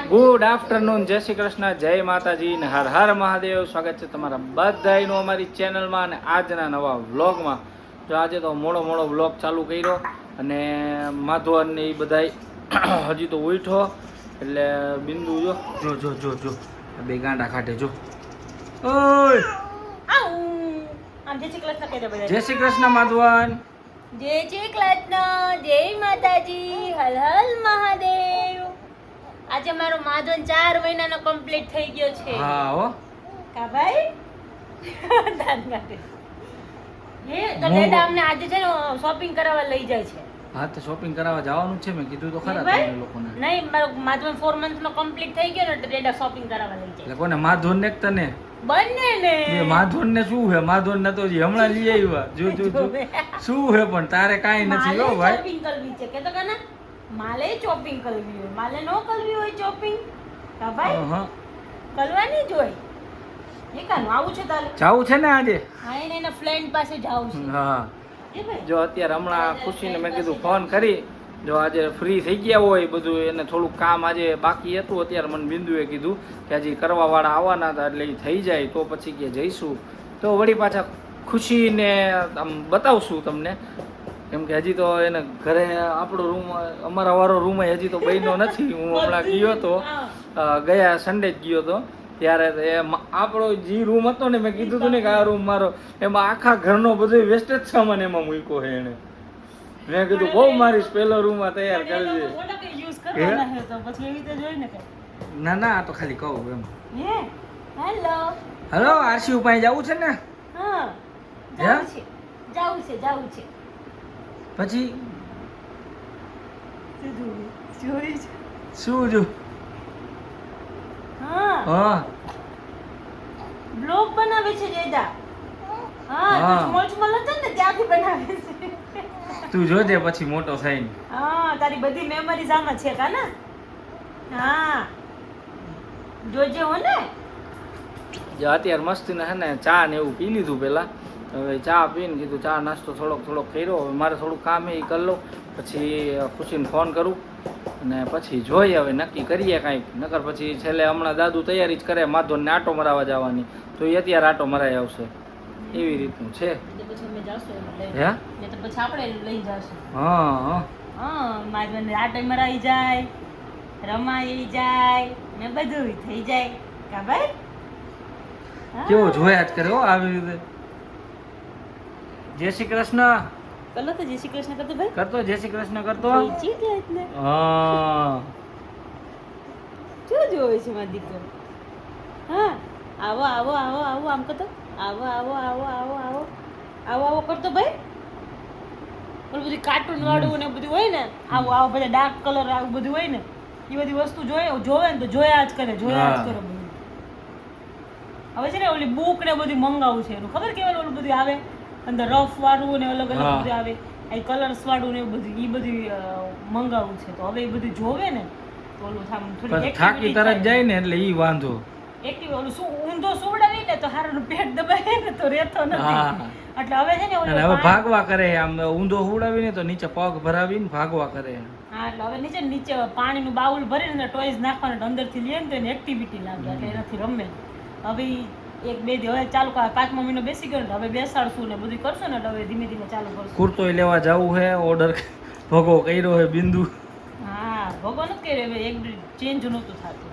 Good afternoon, જય શ્રી કૃષ્ણ, જય માતાજી ને હર હર મહાદેવ. સ્વાગત છે તમારા બધાનું અમારી ચેનલમાં અને આજના નવા વ્લોગમાં. જો આજે તો મોડો વ્લોગ ચાલુ કર્યો અને માધવન ને એ બધાય હજી તો ઉઠો એટલે બિંદુ જો જો જો જો જો બે ગાંડા ખાટે જો. ઓય જય શ્રી કૃષ્ણ માધવન. જય શ્રી કૃષ્ણ, જય માતાજી, હર હર મહાદેવ. આજે મારો માધવન 4 મહિનાનો કમ્પ્લીટ થઈ ગયો છે. હા હો કા ભાઈ હે તો ડેડા અમને આજે છે ને શોપિંગ કરાવવા લઈ જાય છે. હા તો શોપિંગ કરાવવા જવાનું છે, મેં કીધું તો ખરા તમને લોકોને. નહીં, મારો માધવન 4 મંથ નો કમ્પ્લીટ થઈ ગયો ને તો ડેડા શોપિંગ કરાવવા લઈ જાય. એટલે કોને, માધવન ને તને? બંને ને. માધવન ને શું હે? માધવન ને તો હમણાં લઈ આવ્યા. જો જો જો શું હે, પણ તારે કાઈ નથી હો ભાઈ. શોપિંગ કરવી છે કે તો કના માલે શોપિંગ કરવી હોય, માલે નો કરવી હોય શોપિંગ કા ભાઈ. હા કરવાની જ હોય. એકાનું આવું છે તાલે જાવું છે ને આજે? હા, એના ફ્રેન્ડ પાસે જાવું છે. હા એ ભાઈ જો અત્યારે હમણાં ખુશીને મેં કીધું ફોન કરી, જો આજે ફ્રી થઈ ગયા હોય બધું, એને થોડુંક કામ આજે બાકી હતું. અત્યારે મને બિંદુએ કીધું કે હજી કરવાવાળા આવવાના હતા એટલે એ થઈ જાય તો પછી કે જઈશું. તો વળી પાછા ખુશીને આમ બતાવશું તમને, કેમ કે હજી તો એને ઘરે આપણો રૂમ, અમારા વાળો રૂમ હજી તો બન્યો નથી. હું હમણાં ગયો હતો, ગયા સન્ડે જ ગયો હતો, ત્યારે આપણો જે રૂમ હતો ને, મેં કીધું હતું ને કે આ રૂમ મારો, એમાં આખા ઘરનો બધો વેસ્ટેજ સામાન એમાં મૂક્યો છે એને. મેં કીધું બહુ મારીશ, પહેલો રૂમ તૈયાર કરજે. ના ના, આ તો ખાલી કહું એમ. હેલો હલો, આરસી ઉપાય જવું છે ને? હા, જાવું છે પછી જોઈ છે. શું જો? હા, હા બ્લોગ બનાવે છે જેદા. હા, તો ચમોચમલ હતો ને ત્યાંથી બનાવે છે. તું જોજે પછી મોટો થઈને. હા, તારી બધી મેમરીઝ આમાં છે કા ને? હા, જોજે હો ને. જો અત્યારે મસ્તીને હે ને ચા ને એવું પી લીધું પેલા. હવે ચા પીને કીધું ચા નાસ્તો થોડોક કર્યો. હવે મારે થોડું કામ એ કરી લઉં, પછી ખુશીને ફોન કરું અને પછી જોઈએ હવે નક્કી કરીએ કાંઈક. નકર પછી છેલ્લે હમણાં દાદુ તૈયારી જ કરે માધવનને આટો મરાવવા જવાની, તો એ અત્યારે આટો મરાઈ આવશે. એવી રીતનું છે. હે ને તો પછી આપણે લઈ જશું. હા માધવન આટો મરાઈ જાય, રમાઈ જાય ને બધું થઈ જાય કા ભાઈ. કેવો જોયા જ કરે હો આવી રીતે. જય શ્રી કૃષ્ણ પેલો તો જય શ્રી કૃષ્ણ કરતો ભાઈ. કરતો, જય શ્રી કૃષ્ણ કરતો. હા, શું જોવે છે મારી દીકરો? હા, આવો આવો આવો આવો આમ કરતો, આવો આવો આવો આવો આવો આવો આવો કરતો ભાઈ. ઓલું બધું કાર્ટૂન વાળું ને બધું હોય ને, આવું આવું બધા ડાર્ક કલર આવું બધું હોય ને, એ બધી વસ્તુ જોવે ને તો જોયા જ કરે બધું. હવે છે ને ઓલી બુક ને બધું મંગાવું છે, એનું ખબર કેવું ઓલું બધું આવે અંદર રફ વાળું ને અલગ અલગ બધું આવે, આ કલર્સ વાળું ને બધું, એ બધું મંગાવું છે. તો હવે એ બધું જોવે ને તો ઓલું થોડી થાકી તરત જાય ને એટલે ઈ વાંધો. એક્ટિવ ઓલું ઊંધો સુવડાવી ને તો હારું પેટ દબાય ને તો રહેતો નથી. એટલે હવે છે ને હવે ભાગવા કરે, આમ ઊંધો ઉડાવીને તો નીચે પગ ભરાવીને ભાગવા કરે. હા, એટલે હવે નીચે પાણીનું બાઉલ ભરીને ટોયઝ નાખવાનું, અંદરથી લે ને તો એને એક્ટિવિટી લાગે એટલે એનાથી રમે. હવે 1-2 દી હવે ચાલુ 5મો મહિનો બેસી ગયો ને હવે બેસાડશું ને બધું કરશું ને હવે ધીમે ધીમે ચાલુ કરશું. કુર્તોય લેવા જવું છે, ઓર્ડર ભગો કર્યો છે બિંદુ. હા, ભગો નથી કર્યો, એક ચેન્જ નહોતું થતું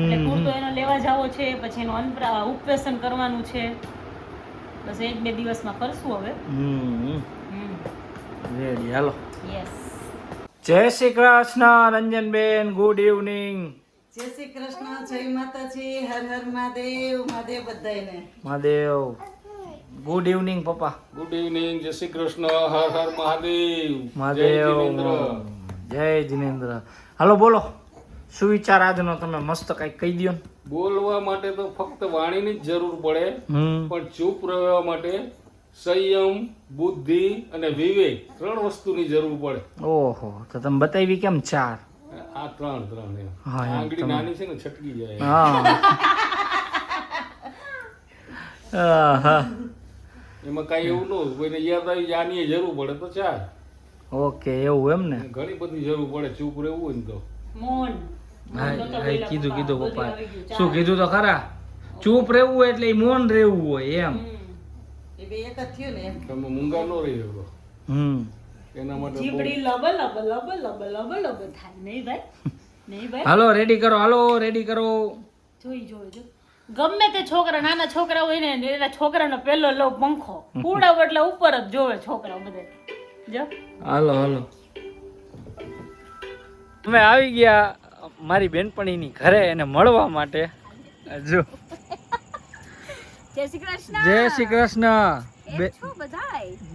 એટલે કુર્તો એનો લેવા જાવો છે. પછી એનું ઉપવેશન કરવાનું છે, બસ 1-2 દિવસમાં કરશું હવે. રેડી, હાલો. યસ. જય શ્રી કૃષ્ણ રંજનબેન, ગુડ ઇવનિંગ. જય શ્રી કૃષ્ણ, જય માતાજી, હર હર મહાદેવ. મહાદેવ બધાયને મહાદેવ. ગુડ ઇવનિંગ પપ્પા. ગુડ ઇવનિંગ, જય શ્રી કૃષ્ણ, હર હર મહાદેવ. મહાદેવ, જય જિનેન્દ્ર. હાલો બોલો, શું વિચાર આજનો? તમે મસ્ત કઈક કહી દો. બોલવા માટે તો ફક્ત વાણીની જ જરૂર પડે, પણ ચૂપ રહેવા માટે સંયમ, બુદ્ધિ અને વિવેક 3 વસ્તુની જરૂર પડે. ઓહો, તો તમે બતાવી કેમ 4? આ 3 એમ. હા, આંગળી નાની છે ને, છટકી જાય. હા, એમાં કઈ એવું ન હોય, કોઈને યાદ આવી આની જરૂર પડે તો 4. ઓકે, એવું એમ ને. ઘણી બધી જરૂર પડે ચૂપ રહેવું હોય ને તો. મોન હા કીધું પપ્પા શું કીધું તો ખરા ચૂપ રહેવું હોય એટલે ઈ મૌન રહેવું હોય એમ એ બે એક જ થયું ને એમ. તમે મૂંગા નો રહી શકો એના માટે બહુ- જીબડી લબ લબ લબ લબ લબ લબ થાય નહીં ભાઈ નહીં ભાઈ હાલો રેડી કરો જોઈ જો ગમે તે છોકરા નાના છોકરા હોય ને એના છોકરાનો પહેલો લો પંખો ઉડાવ એટલે ઉપર જ જોવે છોકરા બધે જો હાલો અમે આવી ગયા મારી બેનપણીની ઘરે એને મળવા માટે જો જય શ્રી કૃષ્ણ જય શ્રી કૃષ્ણ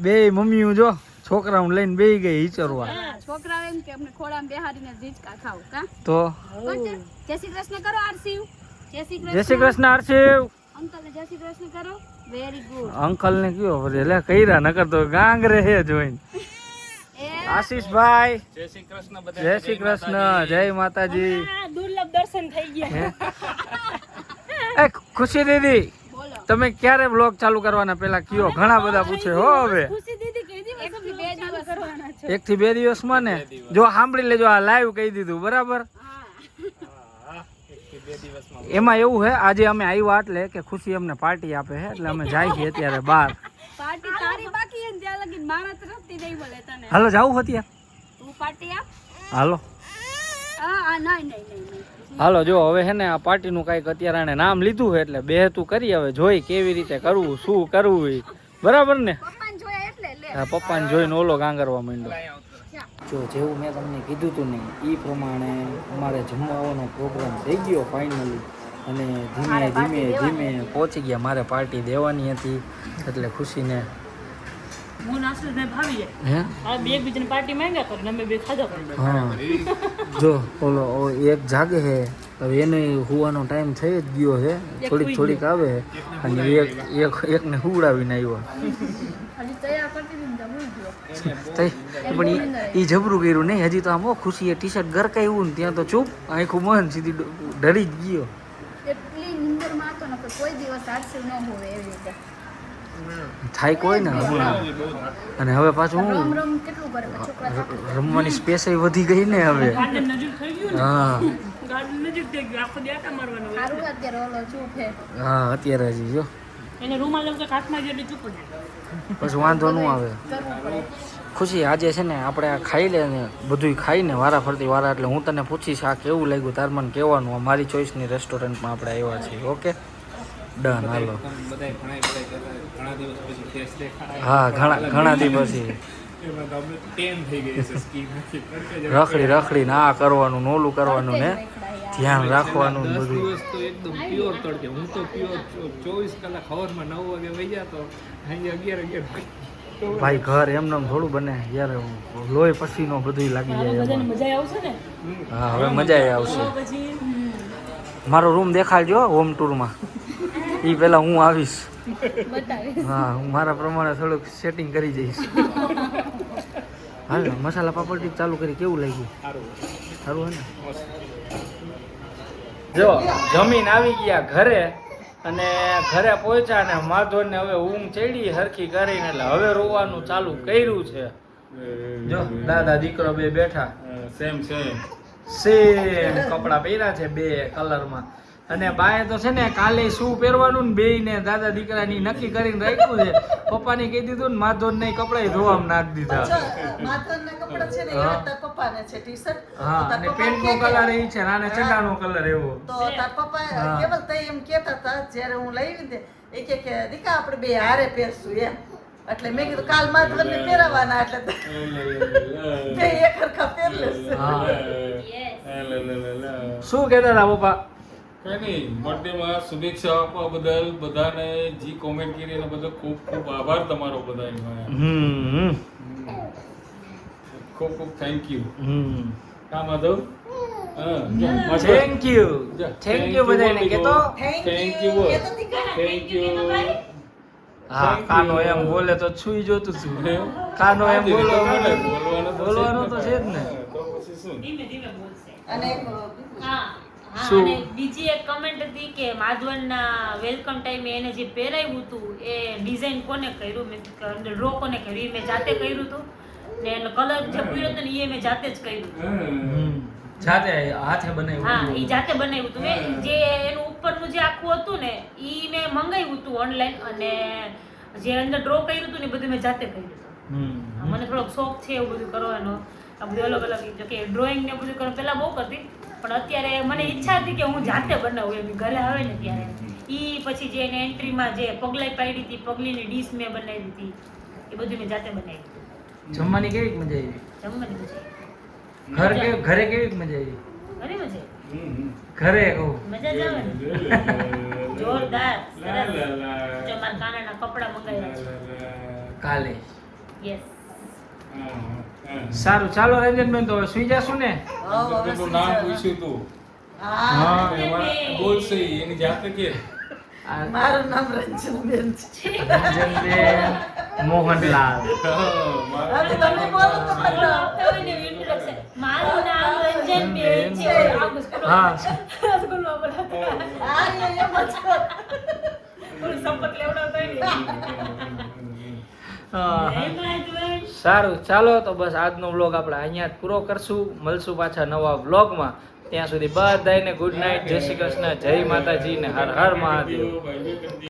બે મમ્મીઓ જો છોકરાઓને લઈને બેહી ગઈ હિચરવા છોકરા એમ કે અમને ખોળામાં બેહાડીને ઝીચકા ખાવ કા તો જય શ્રી કૃષ્ણ કરો આરસીવ જય શ્રી જય શ્રી કૃષ્ણ હર્ષિવ અંકલ ને જય શ્રી કૃષ્ણ કરો વેરી ગુડ અંકલ ને કયો એટલે કઈરા નકર તો ગાંગરે હે જોઈને આશીષભાઈ જય શ્રી કૃષ્ણ બધા જય શ્રી કૃષ્ણ જય માતાજી દુર્લભ દર્શન થઈ ગયા એ ખુશી દીદી બોલો તમે ક્યારે બ્લોગ ચાલુ કરવાના પેલા કયો ઘણા બધા પૂછે હો હવે ખુશી દીદી કહી દી એક થી બે દિવસ કરવાના છે 1 થી 2 દિવસમાં ને જો સાંભળી લેજો આ લાઈવ કહી દીધું બરાબર એમાં એવું હે આજે અમે આવ્યા એટલે કે ખુશી અમને પાર્ટી આપે છે એટલે અમે જાય છીએ અત્યારે બહાર પાર્ટી તારી બાકી હે ને ત્યાં લગી મારા તરફથી નહીં મળે તને હાલો જાવું અત્યારે તું પાર્ટી આપ હાલો નહીં હાલો જો હવે હે ને આ પાર્ટીનું કાંઈક અત્યારે આણે નામ લીધું છે એટલે બેહતું કરી હવે જોઈ કેવી રીતે કરવું શું કરવું એ બરાબર ને પપ્પાને જોયા એટલે લે હા પપ્પાને જોઈને ઓલો ગાંગરવા માંડ્યો જો જેવું મેં તમને કીધું હતું ને એ પ્રમાણે અમારે જમવાનો પ્રોગ્રામ થઈ ગયો ફાઇનલી અને ધીમે પહોંચી ગયા મારે પાર્ટી દેવાની હતી એટલે ખુશીને હું નાસ્તો ને ભાવી જાય હે આ બે બીજાની પાર્ટી માંગ્યા કરે ને અમે બે ખાધા કરે હા જો ઓલો એક જાગે છે હવે એને હુવાનો ટાઈમ થઈ જ ગયો છે થોડીક આવે છે અને એકને હુવડાવીને આવ્યો હજી તૈયાર કરતી હતી ને ભૂલ ગયો પણ એ જબરું કર્યું નહીં હજી તો આમ ખુશી એ ટી શર્ટ ગરકાયું ને ત્યાં તો ચૂપ આખું મન સીધી ડરી જ ગયો એટલી નિંદરમાં હતો ને કે કોઈ દિવસ આરસી ન હોવે એવી રીતે થાય કોઈ ને હમણાં અને હવે પાછું રમ હું રમ કેટલું કરે પણ છોકરા રમવાની સ્પેસ વધી ગઈ ને હવે ગાર્ડન નજીક થઈ ગયું હા ને ગાર્ડન નજીક થઈ ગયું આખો દેટા મારવાનો હોય. સારું અત્યારે ઓલો ચૂપ હે હા અત્યારે હજી જો એને રૂમાલ લઉં કે હાથમાં જેટલી ચૂપ પડે પછી વાંધો ન આવે કરવું પડે ખુશી આજે છે ને આપણે આ ખાઈ લે ને બધું ખાઈને વારા ફરતી વારા એટલે હું તને પૂછીશ આ કેવું લાગ્યું તાર મને કહેવાનું આ મારી ચોઈસની રેસ્ટોરન્ટમાં આપણે આવ્યા છીએ ઓકે ડન હાલો હા ઘણા દિવસ પછી રખડીને આ કરવાનું નોલું કરવાનું ને ધ્યાન રાખવાનું ને બધું દિવસ તો એકદમ પ્યોર તડકે હું તો પ્યોર 24 કલાક સવારમાં 9 વાગે વહી જતો સાંજે 11 ભાઈ ઘર એમને થોડું બને યાર લોહી પસીનો બધું લાગી જાય બધાને એમાં. મજા આવશે ને હા હવે મજા આવશે તો પછી મારો રૂમ દેખાડજો હોમ ટૂરમાં એ પહેલા હું આવીશ બતાવીશ હા હું મારા પ્રમાણે થોડુંક સેટિંગ કરી જઈશ હાલ ને મસાલા પાપડ ચાલુ કરી કેવું લાગ્યું સારું હે ને જો જમીન આવી ગયા ઘરે અને ઘરે પહોંચ્યા ને માધવને હવે ઊંઘ ચડી હરખી કરીને એટલે હવે રોવાનું ચાલુ કર્યું છે જો દાદા દીકરો બે બેઠા સેમ સેમ કપડા પહેર્યા છે બે કલરમાં અને બાએ તો છે ને કાલે શું પહેરવાનું ને બેય ને દાદા દીકરાની નક્કી કરીને રાખ્યું છે પપ્પાને કહી દીધું ને માધવન ને કપડા ધોવામાં નાખી દીધા માથાના કપડાં છે ને હા. એવા તાર પપ્પાને છે ટી-શર્ટ. હા તાર અને પપ્પા પેન્ટ નો કે કલર એ છે નાને ચડાનો કલર એવો તો તાર પપ્પા હા. કેવલ તઈ એમ કહેતા હતા જ્યારે હું લઈ ને એ કે દીકા આપણે બે હારે પહેરશું એમ એટલે મેં કીધું કાલ માધવનને પહેરાવાના એટલે બે એક હરખા પહેર લેશું. હા શું કહેતા હતા પપ્પા કઈ નહીં બર્થડે માં શુભેચ્છા આપવા બદલ બધાને જી કોમેન્ટ કરી એના બદલ ખૂબ ખૂબ આભાર તમારો બધાનો ખૂબ ખૂબ થેન્ક યુ કા માધવ થેન્ક યુ બધાને કહેતો થેન્ક યુ કહેતો દીકા. થેન્ક યુ હા કાનો એમ બોલે તો છુઈ જોતું છું કાનો એમ બોલવાનો તો છે જ ને તો પછી શું ધીમે ધીમે બોલશે અને એક હા હા શું? અને બીજી એક કમેન્ટ હતી કે માધવનના વેલકમ ટાઈમે એને જે પહેરાવ્યું હતું એ ડિઝાઇન કોને કર્યું મેં ડ્રો કોને કર્યું એ મેં જાતે કર્યું હતું ને એનો કલર જે પીળો હતો ને એ મેં જાતે જ કર્યું હતું. જાતે હાથે હા બનાવ્યું ઈ જાતે બનાવ્યું હતું મેં જે એનું ઉપરનું જે આખું હતું ને ઈ મેં મંગાવ્યું હતું ઓનલાઈન અને જે અંદર ડ્રો કર્યું હતું ને એ બધું મેં જાતે કર્યું હતું મને થોડોક શોખ છે એવું બધું કરવાનો આ બધું અલગ અલગ જો કે ડ્રોઈંગ ને બધું કરવાનું પહેલા બહુ કરતી પણ અત્યારે મને ઈચ્છા હતી કે હું જાતે બનાવું એમ ઘરે આવે ને ત્યારે ઈ પછી જે એને એન્ટ્રીમાં જે પગલાઈ પાડી હતી પગલીની ડીશ મેં બનાવી હતી એ બધું મેં જાતે બનાવી હતી જમવાની કેવી મજા જમવાની મજા આવી ઘરે કેવી મજા આવી ઘરે મજા ઘરે કહું મજા જ આવે ને જોરદાર સરસ જો મારા કાનાના કપડા મંગાવ્યા છે કાલે યસ સારું ચાલો રંજનબેન તો હવે સુઈ જાશું ને એનું નામ પૂછ્યું તું હા બોલશે ઈ, એની જાતે કે મારું નામ રંજનબેન છે રંજનબેન મોહનલાલ હવે તમે બોલો તમારું નામ. આપતા હોય ને introduction. મારું નામ રંજનબેન છે આવું સ્કૂલ હા સ્કૂલમાં બોલાવતા હા એ એમ જ કરો. થોડું સંપત લેવડાવતા હોય હા. ને જય માધવન. સારું ચાલો તો બસ આજનો વ્લોગ આપણે અહીંયા જ પૂરો કરશું મળશું પાછા નવા વ્લોગમાં ત્યાં સુધી બધાને ગુડ નાઇટ જય શ્રી કૃષ્ણ જય માતાજી ને હર હર મહાદેવ